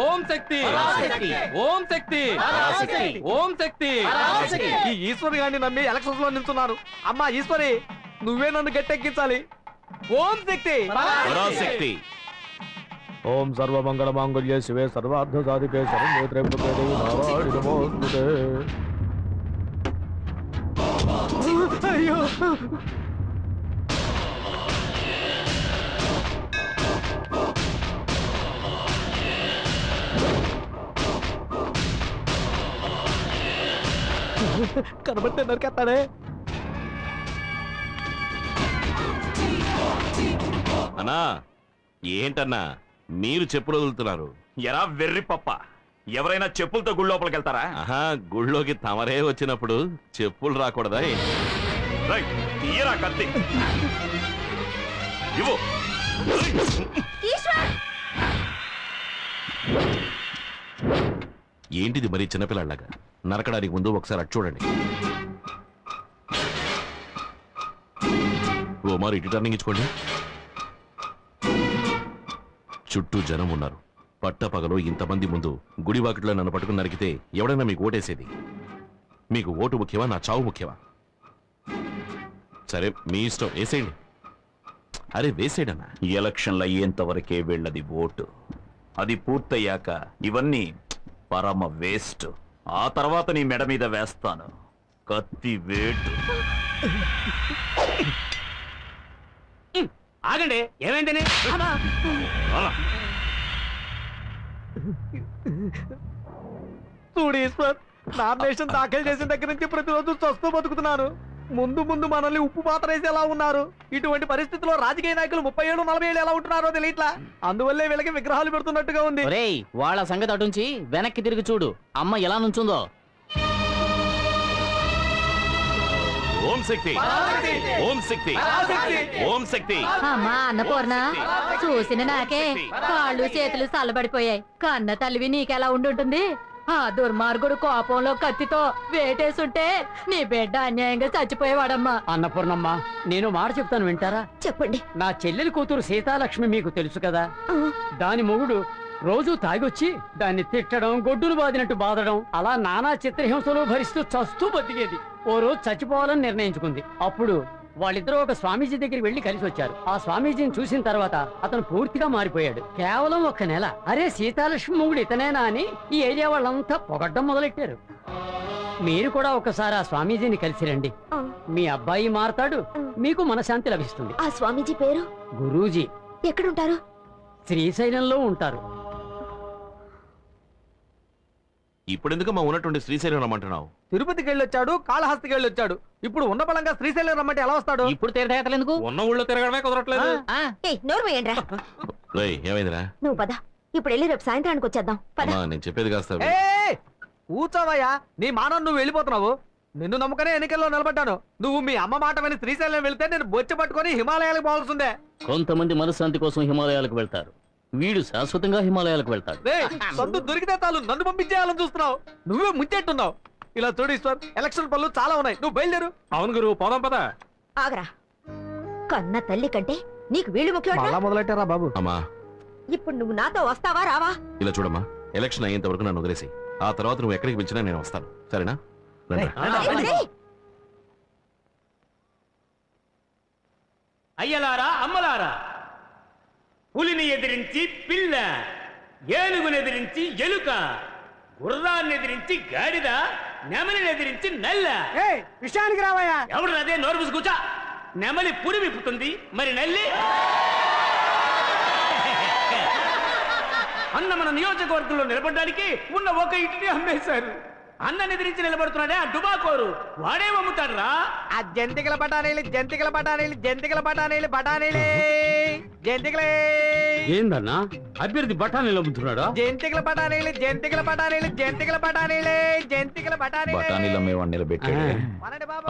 ఓం శక్తి ఓం శక్తి ఓం శక్తి. ఈ ఈశ్వరి గారిని నమ్మి ఎలక్షన్స్ లో నిల్చున్నారు. అమ్మా ఈశ్వరి, నువ్వే నన్ను గట్టెక్కించాలి. ఓం శక్తి. ఓం సర్వమంగళ మాంగళ్యే శివే సర్వార్థ సాధికే శరణ్యే త్ర్యంబకే దేవి నారాయణి నమోస్తుతే. అయ్యో కనబడితే నరికేస్తాడే. అన్నా ఏంటన్నా మీరు చెప్పులు వదులుతున్నారు? ఎరా వెర్రి పప్ప, ఎవరైనా చెప్పులతో గుడి లోపలికి వెళ్తారా? ఆహా, గుళ్ళోకి తమరే వచ్చినప్పుడు చెప్పులు రాకూడదా? తీయరా కత్తి, ఇవ్వు. ఏంటిది మరీ చిన్నపిల్లలాగా? నరకడానికి ముందు ఒకసారి అటు చూడండి. ఓ మరి ఇటు టర్నింగ్ ఇచ్చుకోండి. చుట్టూ జనం ఉన్నారు. పట్టపగలు ఇంతమంది ముందు గుడివాకిట్లో నన్ను పట్టుకుని నరికితే ఎవడైనా మీకు ఓటేసేది? మీకు ఓటు ముఖ్యమా, నా చావు ముఖ్యమా? సరే మీ ఇష్టం, వేసేయండి. అరే వేసేయండి అన్న. ఎలక్షన్లు అయ్యేంత వరకే వీళ్ళది ఓటు. అది పూర్తయ్యాక ఇవన్నీ పరమ వేస్ట్. ఆ తర్వాత నీ మెడ మీద వేస్తాను కత్తి వేటు. ఆగండి, ఏమైందని? చూడు ఈశ్వర్, నామినేషన్ దాఖలు చేసిన దగ్గర నుంచి ప్రతిరోజు చస్తూ బతుకుతున్నాను. ముందు ముందు మనల్ని ఉప్పు పాత్ర వేసి ఎలా ఉన్నారు. ఇటువంటి పరిస్థితుల్లో రాజకీయ నాయకులు 30 ఏళ్ళు 40 ఏళ్ళు ఎలా ఉంటున్నారో తెలియట్లా. అందువల్లే వీళ్ళకి విగ్రహాలు పెడుతున్నట్టుగా ఉంది. వాళ్ళ సంగతి అటుంచి వెనక్కి తిరిగి చూడు, అమ్మ ఎలా నుంచుందో. ఓం శక్తి ఓం శక్తి ఓం శక్తి. అమ్మా అన్నపూర్ణ, చూసిన నాకే కాళ్ళు చేతులు చల్లబడిపోయాయి. కన్న తల్లివి నీకెలా ఉండుంటుంది? ఆ దుర్మార్గుడు కోపంలో కత్తితో వేటేసుంటే నీ బిడ్డ అన్యాయంగా చచ్చిపోయేవాడమ్మా. అన్నపూర్ణమ్మ, నేను మాట చెప్తాను, వింటారా? చెప్పండి. నా చెల్లెలి కూతురు సీతాలక్ష్మి మీకు తెలుసు కదా. దాని మొగుడు రోజు తాగొచ్చి దాన్ని తిట్టడం, గొడ్డును బాదినట్టు బాధడం, అలా నానా చిత్రహింసలు భరిస్తూ చస్తూ బతికేది. ఓ రోజు చచ్చిపోవాలని నిర్ణయించుకుంది. అప్పుడు వాళ్ళిద్దరూ ఒక స్వామీజీ దగ్గరికి వెళ్లి కలిసి వచ్చారు. ఆ స్వామీజీని చూసిన తర్వాత అతను పూర్తిగా మారిపోయాడు. కేవలం 1 నెల. అరే సీతాలక్ష్మి మొగుడు ఇతనేనా అని ఈ ఏరియా వాళ్ళంతా పొగడ్డం మొదలెట్టారు. మీరు కూడా ఒకసారి ఆ స్వామీజీని కలిసి రండి. మీ అబ్బాయి మారతాడు, మీకు మనశాంతి లభిస్తుంది. ఆ స్వామీజీ పేరు? గురూజీ. ఎక్కడుంటారు? శ్రీశైలంలో ఉంటారు. ఇప్పుడెందుకు మా ఉన్నటువంటి శ్రీశైలం రమ్మంటున్నావు? తిరుపతికి వెళ్ళొచ్చాడు, కాళహస్తికి వెళ్ళొచ్చాడు. ఇప్పుడు ఉన్న బలంగా శ్రీశైలం రమ్మంటే ఎలా వస్తాడు? ఇప్పుడు తీర్థయాత్రలు ఎందుకు? ఉన్న ఊళ్ళో తిరగడమే కుదరట్లేదు. ఏమైందిరా? నువ్వు పద, ఇప్పుడు వెళ్ళి రేపు సాయంత్రానికి వచ్చేద్దాం. నేను చెప్పేది కాస్త కూర్చోవయ్యా, నీ మానం నువ్వు వెళ్ళిపోతున్నావు. నిన్ను నమ్మకనే ఎన్నికల్లో నిలబడ్డాను. నువ్వు మీ అమ్మ మాట విని శ్రీశైలం వెళ్తే నేను బొచ్చె పట్టుకొని హిమాలయాలకు పోవాల్సిందే. కొంతమంది మనశ్శాంతి కోసం హిమాలయాలకు వెళ్తారు, వీడు శాశ్వతంగా హిమాలయాలకు వెళ్తాడు. సొంత దొరికితే చాలు నన్ను పంపించేయాలని చూస్తున్నావు. నువ్వే ముంచెట్టున్నావు. ఇలా చూడు ఈశ్వర్, ఎలక్షన్ పనులు చాలా ఉన్నాయి, నువ్వు బయలుదేరు. అవును గురు, పోదాం పద. ఆగరా, కన్న తల్లి కంటే నీకు వీళ్ళు ముఖ్యం. మొదలెట్టారా బాబు? అమ్మా, ఇప్పుడు నువ్వు నాతో వస్తావా రావా? ఇలా చూడమ్మా, ఎలక్షన్ అయ్యేంత వరకు నన్ను వదిలేసి, ఆ తర్వాత నువ్వు ఎక్కడికి పిలిచినా నేను వస్తాను, సరేనా? అయ్యలారా అమ్మలారా, పులిని ఎదిరించి పిల్ల, ఏనుగుని ఎదిరించి ఎలుక, గుర్రాన్ని ఎదిరించి గాడిద, నెమలిని ఎదిరించి నల్ల. విషయానికి రావయ్యా. ఎవడు అదే నోరు మూసి కూర్చో. నెమలి పురి విప్పుతుంది, మరి నల్లి అన్న మన నియోజకవర్గంలో నిలబడడానికి ఉన్న ఒక ఇంటిని అమ్మేశారు. అన్నని ఎదిరించి నిలబడుతున్నాడే ఆ డుబాకోరు, వాడే అమ్ముతాడు రా. ఆ జంతికల బఠానీలు, జంతికల బఠానీలు, జంతికల బఠానీలు, బఠానీలే జంతికలే. ఏందన్నా అభ్యర్థి బఠానీలు అమ్ముతున్నాడా? జంతికల బఠానీలు, జంతికల బఠానీలు, జంతికల బఠానీలే, జంతికల బఠానీలు. బఠానీలు అమ్మేవాడిని నిలబెట్టాడు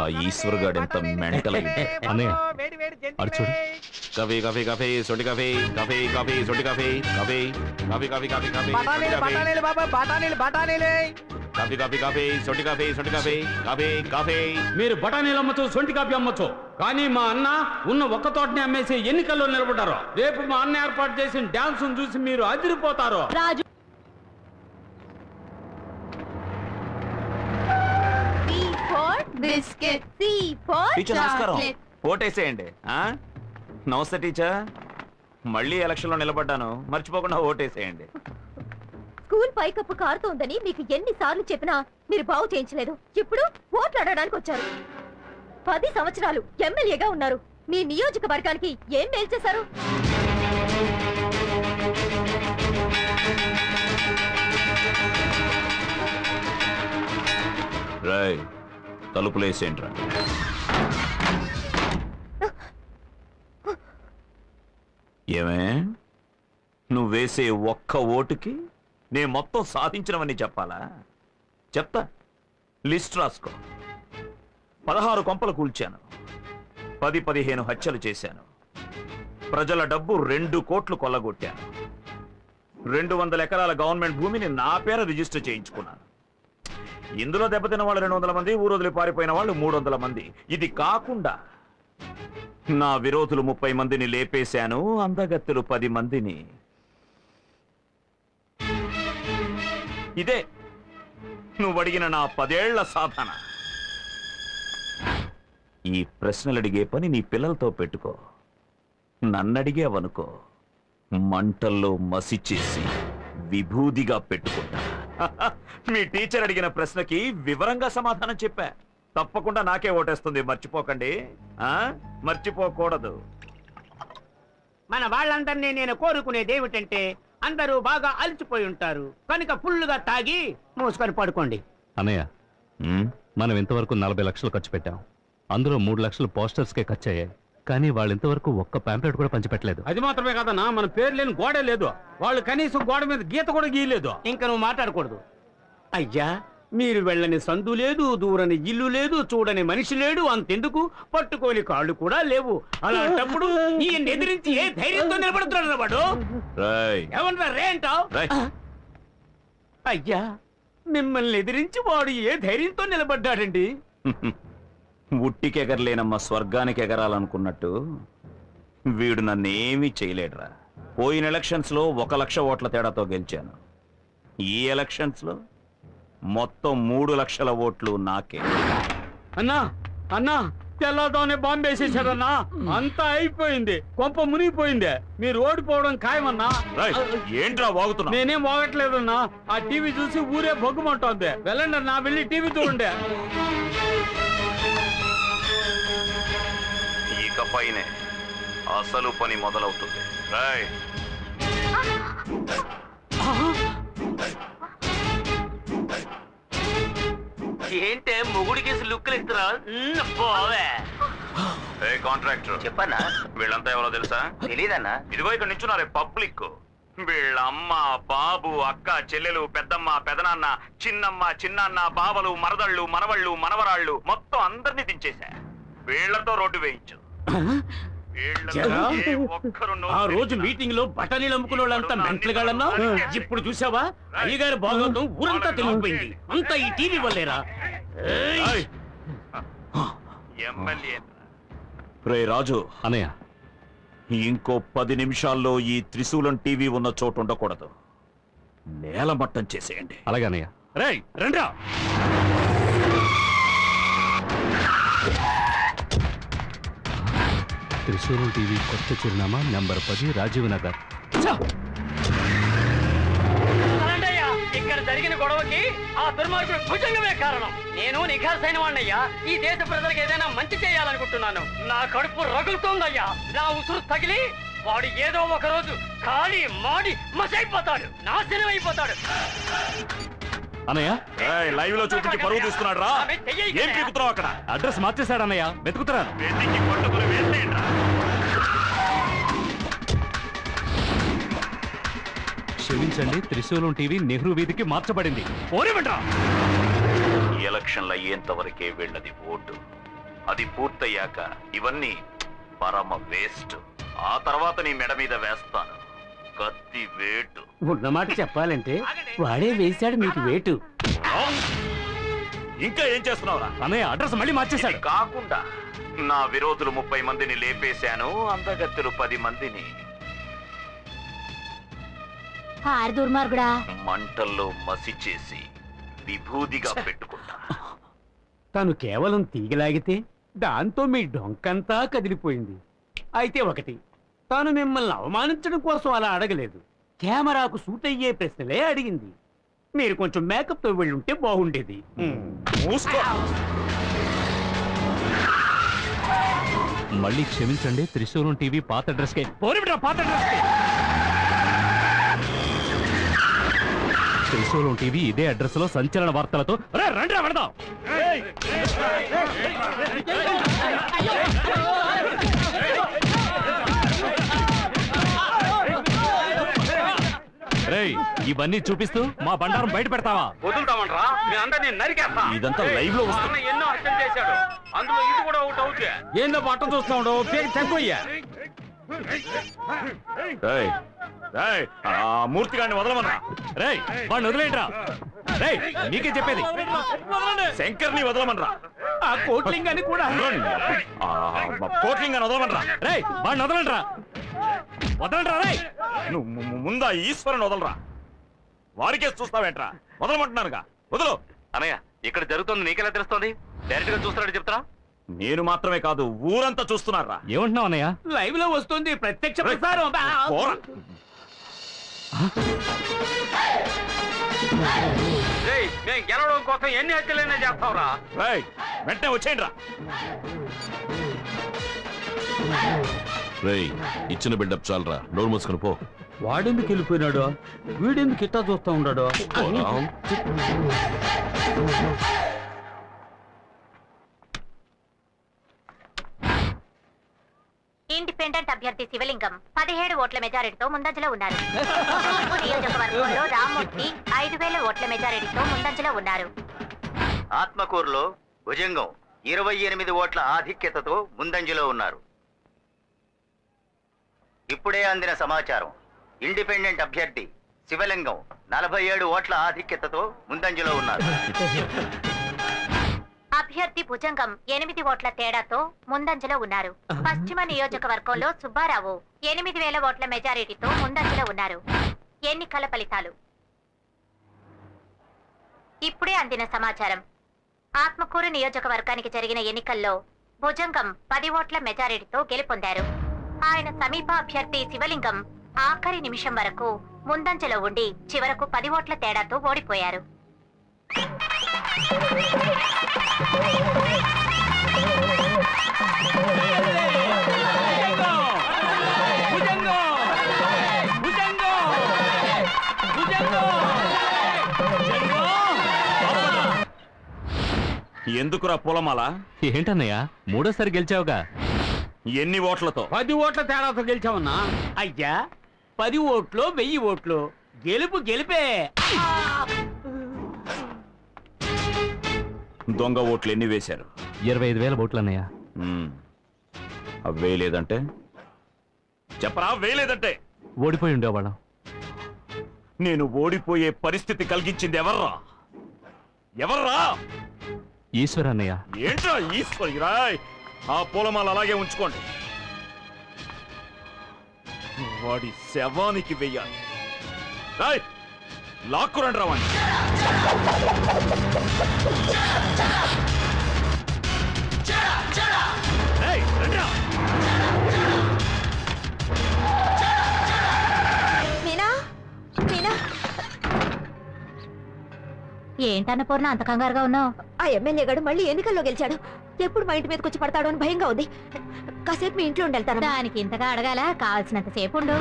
ఆ ఈశ్వర్ గాడు. ఎంత మెంటల్ కాఫీ కాఫీ కాఫీ సొంటి కాఫీ కాఫీ కాఫీ సొంటి coffee coffee coffee coffee coffee coffee బఠానీలు, బఠానీలు బాబా, బఠానీలు, బఠానీలే. కాఫీ కాఫీ కాఫీ సొంటి కాఫీ సొంటి కాఫీ కాఫీ కాఫీ. మీరు బఠానీలు అమ్మచ్చు, సొంటి కాఫీ అమ్మచ్చు, కానీ మా అన్న ఉన్న ఒక్క తోటని అమ్మేసి ఎన్నికల్లో నిలబడ్డారు. రేపు మా అన్న ఏర్పాటు చేసిన డాన్స్ చూసి మీరు అదిరిపోతారు. రాజు, బిస్కెట్ సి ఫర్ టీచర్ నమస్కారం. చాక్లెట్. ఓటేసేయండి. నమస్తే టీచర్. మళ్ళీ ఎలక్షన్ లో నిలబడ్డాను, మర్చిపోకుండా ఓటేసేయండి. స్కూల్ పైకప్పు కారుతోందని మీకు ఎన్నిసార్లు చెప్పినా మీరు బాగు చేయించలేదు. ఇప్పుడు ఓట్లు అడగడానికి వచ్చారు. 10 సంవత్సరాలు ఎమ్మెల్యేగా ఉన్నారు. మీ నియోజకవర్గానికి ఏం మేలు చేశారు? రాయ్, తలుపులేసేంట్రా. ఏమే, నువ్వు వేసే ఒక్క ఓటుకి నేను మొత్తం సాధించినవని చెప్పాలా? చెప్తా, లిస్ట్ రాసుకో. 16 కొంపలు కూల్చాను, 10-15 హత్యలు చేశాను, ప్రజల డబ్బు 2 కోట్లు కొల్లగొట్టాను, 200 ఎకరాల గవర్నమెంట్ భూమిని నా పేర రిజిస్టర్ చేయించుకున్నాను. ఇందులో దెబ్బతిన్న వాళ్ళు 200 మంది, ఊరొదిలి పారిపోయిన వాళ్ళు 300 మంది. ఇది కాకుండా నా విరోధులు 30 మందిని లేపేశాను, అందగత్తెలు 10 మందిని. ఇదే నువ్వు అడిగిన నా 10 ఏళ్ల సాధన. ఈ ప్రశ్నలు అడిగే పని నీ పిల్లలతో పెట్టుకో. నన్నడిగేవనుకో, మంటల్లో మసి చేసి విభూదిగా పెట్టుకుంటా. మీ టీచర్ అడిగిన ప్రశ్నకి వివరంగా సమాధానం చెప్పా. తప్పకుండా నాకే ఓటేస్తుంది, మర్చిపోకండి. మర్చిపోకూడదు. మన వాళ్ళందరినీ నేను కోరుకునేది ఏమిటంటే, అందరూ బాగా అలసిపోయి ఉంటారు కనుక ఫుల్లుగా తాగి మూసుకొని పడుకోండి. అన్నయ్య, మనం ఇంతవరకు 40 లక్షలు ఖర్చు పెట్టాం. అందులో 3 లక్షలు పోస్టర్స్కే ఖర్చు అయ్యాయి. కానీ వాళ్ళు ఇంతవరకు ఒక్క ప్యాంప్లెట్ కూడా పంచిపెట్టలేదు. అది మాత్రమే కాదన్నా, మన పేరు లేని గోడే లేదు. వాళ్ళు కనీసం గోడ మీద గీత కూడా గీయలేదు. ఇంకా నువ్వు మాట్లాడకూడదు. అయ్యా, మీరు వెళ్ళని సందు లేదు, దూరని ఇల్లు లేదు, చూడని మనిషి లేడు, అంతెందుకు పట్టుకోని కాళ్ళు కూడా లేవు. అలాంటప్పుడు ఈయన ఎదిరించి ఏ ధైర్యంతో నిలబడుతున్నాడు వాడు? ఏమన్నా రే అంటావు? అయ్యా, మిమ్మల్ని ఎదిరించి వాడు ఏ ధైర్యంతో నిలబడ్డాడండి? ఉట్టికెగరలేనమ్మ స్వర్గానికి ఎగరాలనుకున్నట్టు వీడు నన్నేమీ చేయలేడురా. పోయిన ఎలక్షన్స్ లో 1 లక్ష ఓట్ల తేడాతో గెలిచాను. ఈ ఎలక్షన్స్ లో మొత్తం 3 లక్షల ఓట్లు నాకే. అన్నా అన్నా, తెల్లదోనే బాంబు వేసేసాడన్నా. అంతా అయిపోయింది, కొంప మునిగిపోయిందే. మీరు ఓడిపోవడం ఖాయమన్నా. ఏంట్రా వాగుతున్నా? నేనేం వాగట్లేదన్నా. ఆ టీవీ చూసి ఊరే బొగ్గుమంటోంది. వెళ్ళండి అన్నా, వెళ్ళి టీవీ చూడండి. ఇకపైనే అసలు పని మొదలవుతుంది. ఏంటే మొగుడికి లుక్కులు ఇస్తున్నా? కాంట్రాక్టర్ చెప్పన్నా. వీళ్ళంతా ఎవరో తెలుసా? తెలీదన్నా. ఇదిగో ఇక్కడ నించున్నారే పబ్లిక్. వీళ్ళ అమ్మ, బాబు, అక్క, చెల్లెలు, పెద్దమ్మ, పెదనాన్న, చిన్నమ్మ, చిన్నాన్న, బావలు, మరదళ్ళు, మనవళ్ళు, మనవరాళ్ళు మొత్తం అందరినీ దించేశా. వీళ్లతో రోడ్డు వేయించు. ఆ రోజు మీటింగ్ లో బఠానీలు అమ్ముకునే వాళ్ళంతా మెంట్లుగాళ్ళన్నా. ఇప్పుడు చూసావా, అయ్యగారి భాగవతం ఊరంతా తెలిసిపోయింది. అంతా ఈ టీవీ వల్లేరా? రే రాజు అన్నయ్య, ఇంకో 10 నిమిషాల్లో ఈ త్రిశూలం టీవీ ఉన్న చోటు ఉండకూడదు. నేలమట్టం చేసేయండి. అలాగే అన్నయ్య. రేయ్ రండ్రా. త్రిశూలం టీవీ కొత్త చిరునామా నంబర్ 10 రాజీవ్ నగర్. ఇక్కడ జరిగిన గొడవకి ఆ దుర్మార్గుడు భుజంగమే కారణం. నేను నిఖార్సైన వాణ్ణయ్యా. ఈ దేశ ప్రజలకు ఏదైనా మంచి చేయాలనుకుంటున్నాను. నా కడుపు రగులుతోందయ్యా. నా ఉసురు తగిలి వాడు ఏదో ఒక రోజు ఖాళీ మాడి మసైపోతాడు, నాశనం అయిపోతాడు. అన్నయ్య, లైవ్ లో చూపించి పరువు తీస్తున్నాడు రా. ఏం పీకుతున్నావు అక్కడ? అడ్రస్ మార్చేశాడు అన్నయ్య, వెతుకుతున్నాను. క్షమించండి, త్రిశూలం టీవీ నెహ్రూ వీధికి మార్చబడింది. ఎలక్షన్లు అయ్యేంత వరకే వీళ్ళది ఓటు. అది పూర్తయ్యాక ఇవన్నీ పరమ వేస్ట్. ఆ తర్వాత నీ మెడ మీద వేస్తాను కత్తి వేటు. ఉన్నమాట చెప్పాలంటే వాడే వేశాడు మీకు వేటు. ఇంకా ఏం చేస్తున్నావురా? అన్నయ్య, అడ్రస్ మళ్ళీ మార్చేశాడు. కాకుండా నా విరోధులు 30 మందిని లేపేశాను, అందగత్తెలు 10 మందిని. దుర్మార్గుడా, మంటల్లో మసి చేసి విభూదిగా పెట్టుకుంటా. తను కేవలం తీగలాగితే దాంతో మీ డొంకంతా కదిలిపోయింది. అయితే ఒకటి, తాను మిమ్మల్ని అవమానించడం కోసం అలా అడగలేదు, కెమెరాకు సూట్ అయ్యే ప్రశ్నలే అడిగింది. మీరు కొంచెం మేకప్తో వెళ్ళుంటే బాగుండేది. మూసుకో. మళ్ళీ క్షమించండి, త్రిశూలం టీవీ పాత అడ్రస్కే. పాత డ్రెస్కే. త్రిశూలం టీవీ ఇదే అడ్రస్ లో సంచలన వార్తలతో రండి పెడదాం. రేయ్, ఇవన్నీ చూపిస్తూ మా బండారం బయట పెడతావా? వదులుతామంటరా? మీ అందరినీ నరికేస్తా. ఇదంతా లైవ్ లో వస్తుంది. అన్న ఎన్నో హత్యలు చేశాడు, అందులో ఇది కూడా ఒకటి అవుతుంది. ఏందో పట్ట చూస్తాడు తక్కువయ్యా. మూర్తి గారిని వదలమన్నా. రేయ్, వాడిని వదిలేంట్రా. రేయ్, నీకే చెప్పేది. శంకర్ని వదలమనరా. ఆ కోట్లింగాన్ని కూడా కోట్లింగాన్ని వదలమనరా. రేయ్, వాడిని వదలంట్రా. వదలంట్రా. రేయ్, నువ్వు ముందా ఈశ్వరుని వదలరా. వారికే చూస్తావేంట్రా? వదలమంటున్నానుగా, వదలు. అన్నయ్య, ఇక్కడ జరుగుతుంది నీకెలా తెలుస్తోంది? డైరెక్ట్ గా చూస్తున్నాడు చెప్తారా? నేను మాత్రమే కాదు, ఊరంతా చూస్తున్నారా. ఏమంటున్నావు అన్నయ్య? లైవ్ లో వస్తుంది ప్రత్యక్ష ప్రసారం. పోరా. మేము గెలవడం కోసం ఎన్ని హత్యలైనా చేస్తావురా. వెంటనే వచ్చేయండి రా. రేయ్, ఇచ్చిన బిల్డప్ చాలరా, డోర్ మూసుకొని పో. వాడెందుకు వెళ్ళిపోయినాడు? వీడెందుకు ఇట్టా చూస్తా ఉన్నాడు? ఇండిపెండెంట్ అభ్యర్థి శివలింగం 17 ఓట్ల మెజారిటీతో ముందంజలో ఉన్నారు. నియోజకవర్గంలో రామ్మూర్తి 5,000 ఓట్ల మెజారిటీతో ముందంజలో ఉన్నారు. ఆత్మకూరులో భుజంగం 28 ఓట్ల ఆధిక్యతతో ముందంజలో ఉన్నారు. ఇప్పుడే అందిన సమాచారం, ఇండిపెండెంట్ అభ్యర్థి శివలింగం 47 ఓట్ల ఆధిక్యతతో ముందంజలో ఉన్నారు. అభ్యర్థి భుజంగం 8 ఓట్ల తేడాతో ముందంజలో ఉన్నారు. పశ్చిమ నియోజకవర్గంలో సుబ్బారావు 8,000 ఓట్ల మెజారిటీతో ముందంజలో ఉన్నారు. ఎన్నికల ఫలితాలు ఇప్పుడే అందిన సమాచారం. ఆత్మకూరు నియోజకవర్గానికి జరిగిన ఎన్నికల్లో భుజంగం 10 ఓట్ల మెజారిటీతో గెలుపొందారు. ఆయన సమీప అభ్యర్థి శివలింగం ఆఖరి నిమిషం వరకు ముందంజలో ఉండి చివరకు 10 ఓట్ల తేడాతో ఓడిపోయారు. ఎందుకురా పొలమాల? ఏంటన్నయ్య, మూడోసారి గెలిచావుగా. ఎన్ని ఓట్లతో? 10 ఓట్ల తేడాతో గెలిచామన్నా. అయ్యా, 10 ఓట్లు 1000 ఓట్లు, గెలుపు గెలిపే. దొంగ ఓట్లు ఎన్ని వేశారు? 25,000 ఓట్లు అన్నయ్య. అవి వేయలేదంటే చెప్పరా. వేయలేదంటే ఓడిపోయి ఉండేవాళ్ళం. నేను ఓడిపోయే పరిస్థితి కలిగించింది ఎవర్రా? ఎవర్రా? ఈశ్వర్ అన్నయ్య. ఏంట్రా ఈశ్వరి? రాయ్, ఆ పూలమాల అలాగే ఉంచుకోండి. వాడి శవానికి వెయ్యాలి. రాయ్, లాక్కురండి రావండి. ఏంటన్నపూర్ణ అంత కంగారుగా ఉన్నావు? ఆ ఎమ్మెల్యే గారు మళ్ళీ ఎన్నికల్లో గెలిచాడు. ఎప్పుడు మా ఇంటి మీదకి వచ్చి పడతాడో అని భయంగా ఉంది. కాసేపు మీ ఇంట్లో ఉండాలి. దానికి ఇంతగా అడగాల? కావాల్సినంత సేపు ఉండు.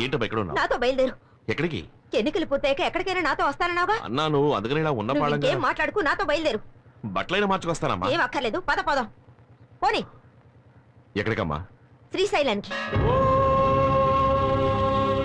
ఏంటబ్బా ఎక్కడ ఉన్నావు? నాతో బయలుదేరు. ఎక్కడికి? ఎన్నికలు పూర్తయ్యాక ఎక్కడికైనా నాతో వస్తానన్నావుగా. అన్నాను, అందుకని ఇలా ఉన్న పాడంగా. ఏం మాట్లాడుకు, నాతో బయలుదేరు. బట్టలైనా మార్చుకొస్తానమ్మా. ఏం అక్కర్లేదు, పద పోదాం. పోనీ. ఎక్కడికమ్మా? శ్రీశైలానికి. ఓ